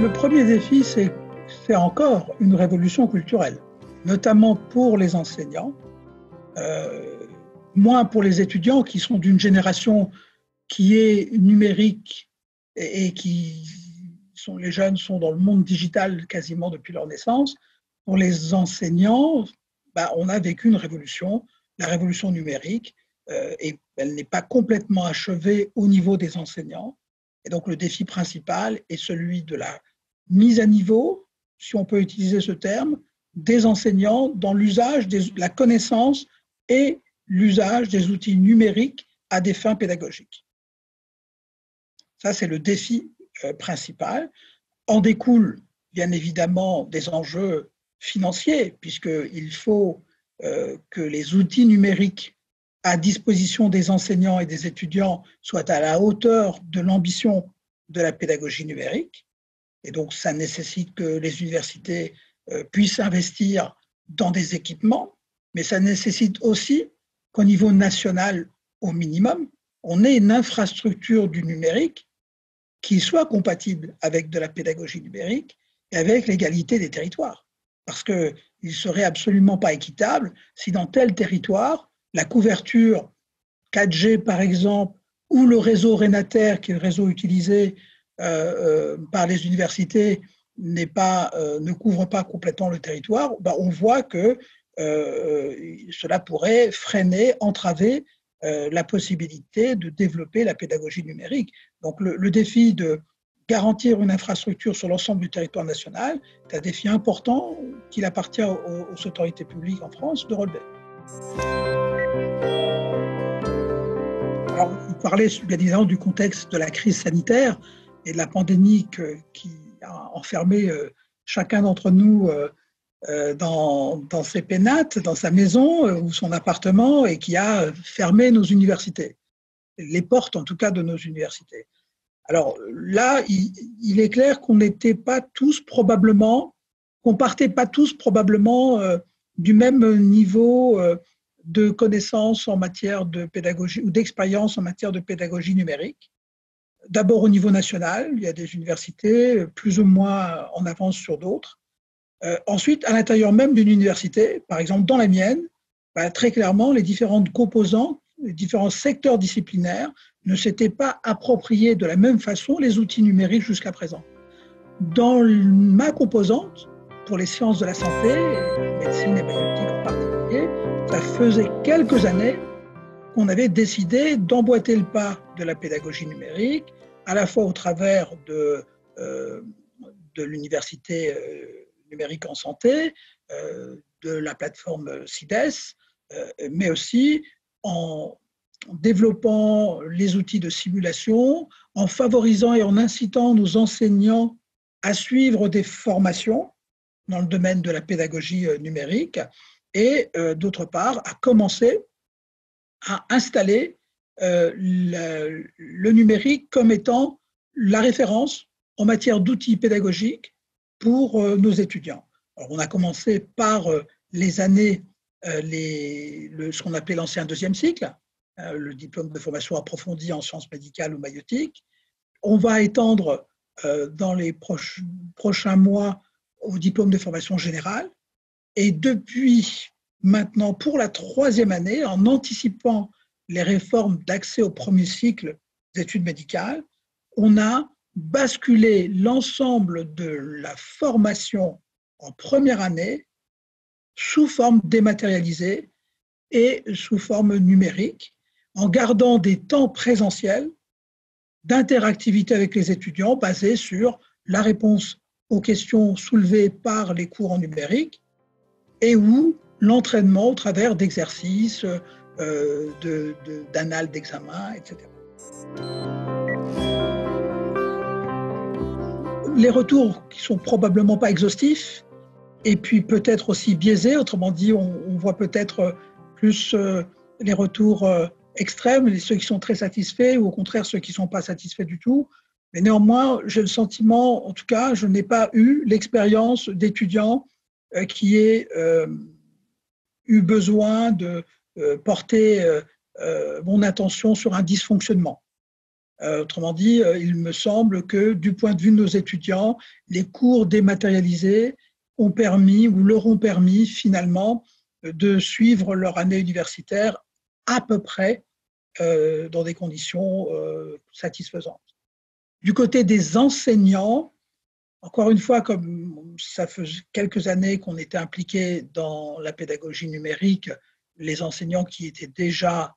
Le premier défi, c'est encore une révolution culturelle, notamment pour les enseignants, moins pour les étudiants qui sont d'une génération qui est numérique et les jeunes sont dans le monde digital quasiment depuis leur naissance. Pour les enseignants, on a vécu une révolution, la révolution numérique, et elle n'est pas complètement achevée au niveau des enseignants. Et donc le défi principal est celui de la mise à niveau, si on peut utiliser ce terme, des enseignants dans l'usage de la connaissance et l'usage des outils numériques à des fins pédagogiques. Ça, c'est le défi principal. En découlent bien évidemment des enjeux financiers, puisqu'il faut que les outils numériques à disposition des enseignants et des étudiants soient à la hauteur de l'ambition de la pédagogie numérique. Et donc, ça nécessite que les universités puissent investir dans des équipements, mais ça nécessite aussi qu'au niveau national, au minimum, on ait une infrastructure du numérique qui soit compatible avec de la pédagogie numérique et avec l'égalité des territoires. Parce qu'il ne serait absolument pas équitable si dans tel territoire, la couverture 4G, par exemple, ou le réseau Renater, qui est le réseau utilisé par les universités, ne couvre pas complètement le territoire, on voit que cela pourrait freiner, entraver la possibilité de développer la pédagogie numérique. Donc le défi de garantir une infrastructure sur l'ensemble du territoire national est un défi important qu'il appartient aux autorités publiques en France de relever. Alors, vous parlez bien évidemment du contexte de la crise sanitaire et de la pandémie qui a enfermé chacun d'entre nous dans ses pénates, dans sa maison ou son appartement, et qui a fermé nos universités, les portes en tout cas de nos universités. Alors là, il est clair qu'on n'était pas tous probablement, qu'on partait pas tous probablement du même niveau de connaissances en matière de pédagogie ou d'expérience en matière de pédagogie numérique. D'abord au niveau national, il y a des universités plus ou moins en avance sur d'autres. Ensuite, à l'intérieur même d'une université, par exemple dans la mienne, très clairement, les différentes composantes, les différents secteurs disciplinaires ne s'étaient pas appropriés de la même façon les outils numériques jusqu'à présent. Dans ma composante, pour les sciences de la santé, médecine et maïeutique en particulier, ça faisait quelques années qu'on avait décidé d'emboîter le pas de la pédagogie numérique, à la fois au travers de l'université numérique en santé, de la plateforme CIDES, mais aussi en développant les outils de simulation, en favorisant et en incitant nos enseignants à suivre des formations dans le domaine de la pédagogie numérique et d'autre part à commencer à installer le numérique comme étant la référence en matière d'outils pédagogiques pour nos étudiants. Alors, on a commencé par les années, ce qu'on appelait l'ancien deuxième cycle, le diplôme de formation approfondie en sciences médicales ou maïeutiques. On va étendre dans les prochains mois au diplôme de formation générale. Et depuis maintenant, pour la troisième année, en anticipant les réformes d'accès au premier cycle d'études médicales, on a basculé l'ensemble de la formation en première année sous forme dématérialisée et sous forme numérique, en gardant des temps présentiels d'interactivité avec les étudiants basés sur la réponse aux questions soulevées par les cours en numérique et ou l'entraînement au travers d'exercices, d'annales d'examen, etc. Les retours qui ne sont probablement pas exhaustifs et puis peut-être aussi biaisés, autrement dit, on voit peut-être plus les retours extrêmes, ceux qui sont très satisfaits ou au contraire ceux qui ne sont pas satisfaits du tout. Mais néanmoins, j'ai le sentiment, en tout cas, je n'ai pas eu l'expérience d'étudiants qui aient eu besoin de porter mon attention sur un dysfonctionnement. Autrement dit, il me semble que du point de vue de nos étudiants, les cours dématérialisés ont permis ou leur ont permis finalement de suivre leur année universitaire à peu près dans des conditions satisfaisantes. Du côté des enseignants, encore une fois, comme ça fait quelques années qu'on était impliqués dans la pédagogie numérique, les enseignants qui étaient déjà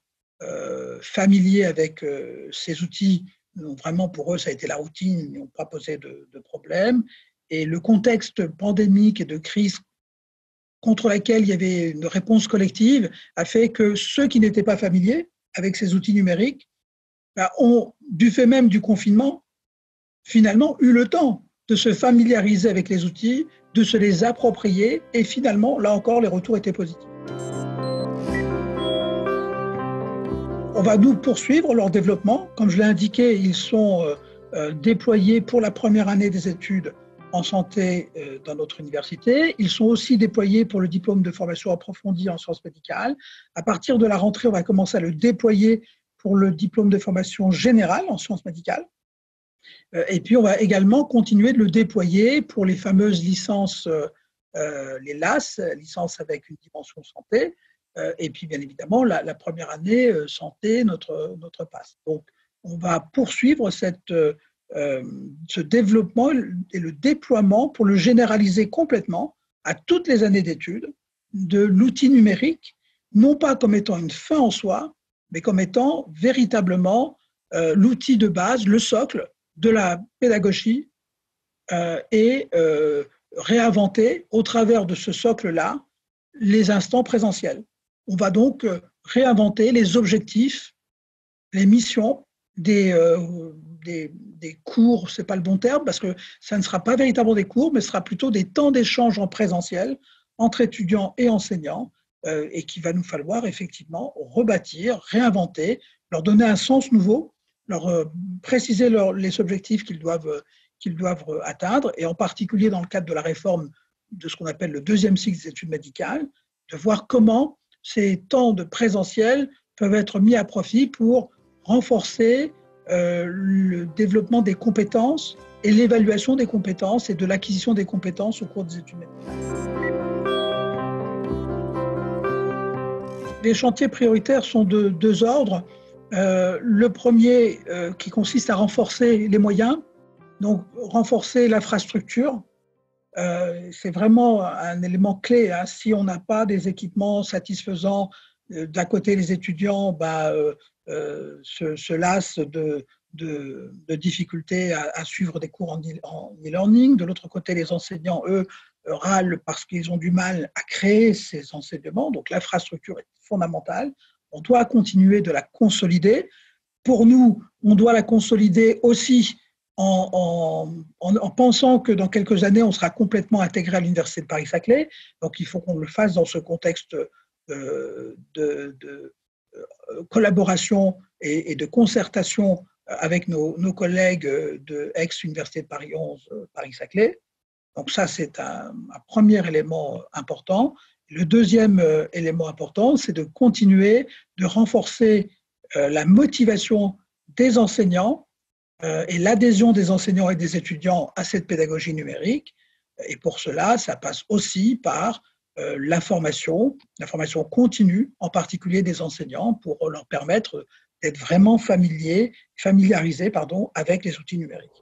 familiers avec ces outils, vraiment pour eux, ça a été la routine, ils n'ont pas posé de problème. Et le contexte pandémique et de crise contre laquelle il y avait une réponse collective a fait que ceux qui n'étaient pas familiers avec ces outils numériques ont, du fait même du confinement, finalement eu le temps de se familiariser avec les outils, de se les approprier, et finalement, là encore, les retours étaient positifs. On va nous poursuivre leur développement. Comme je l'ai indiqué, ils sont déployés pour la première année des études en santé dans notre université. Ils sont aussi déployés pour le diplôme de formation approfondie en sciences médicales. À partir de la rentrée, on va commencer à le déployer pour le diplôme de formation générale en sciences médicales. Et puis, on va également continuer de le déployer pour les fameuses licences, les LAS, licences avec une dimension santé, et puis, bien évidemment, la première année santé, notre PASS. Donc, on va poursuivre ce développement et le déploiement pour le généraliser complètement à toutes les années d'études de l'outil numérique, non pas comme étant une fin en soi, mais comme étant véritablement l'outil de base, le socle de la pédagogie et réinventer au travers de ce socle-là les instants présentiels. On va donc réinventer les objectifs, les missions des cours, ce n'est pas le bon terme, parce que ça ne sera pas véritablement des cours, mais ce sera plutôt des temps d'échange en présentiel entre étudiants et enseignants, et qu'il va nous falloir effectivement rebâtir, réinventer, leur donner un sens nouveau, leur préciser les objectifs qu'ils doivent atteindre, et en particulier dans le cadre de la réforme de ce qu'on appelle le deuxième cycle des études médicales, de voir comment ces temps de présentiel peuvent être mis à profit pour renforcer le développement des compétences et l'évaluation des compétences et de l'acquisition des compétences au cours des études médicales. Les chantiers prioritaires sont de deux ordres. Le premier qui consiste à renforcer les moyens, donc renforcer l'infrastructure. C'est vraiment un élément clé. Hein. Si on n'a pas des équipements satisfaisants, d'un côté les étudiants se lassent de difficultés à suivre des cours en e-learning. De l'autre côté, les enseignants, eux, râlent parce qu'ils ont du mal à créer ces enseignements. Donc l'infrastructure est fondamentale. On doit continuer de la consolider. Pour nous, on doit la consolider aussi en pensant que dans quelques années, on sera complètement intégré à l'Université de Paris-Saclay. Donc, il faut qu'on le fasse dans ce contexte de collaboration et de concertation avec nos collègues de ex-Université de Paris 11, Paris-Saclay. Donc, ça, c'est un premier élément important. Le deuxième élément important, c'est de continuer de renforcer la motivation des enseignants et l'adhésion des enseignants et des étudiants à cette pédagogie numérique. Et pour cela, ça passe aussi par la formation continue, en particulier des enseignants, pour leur permettre d'être vraiment familiarisés avec les outils numériques.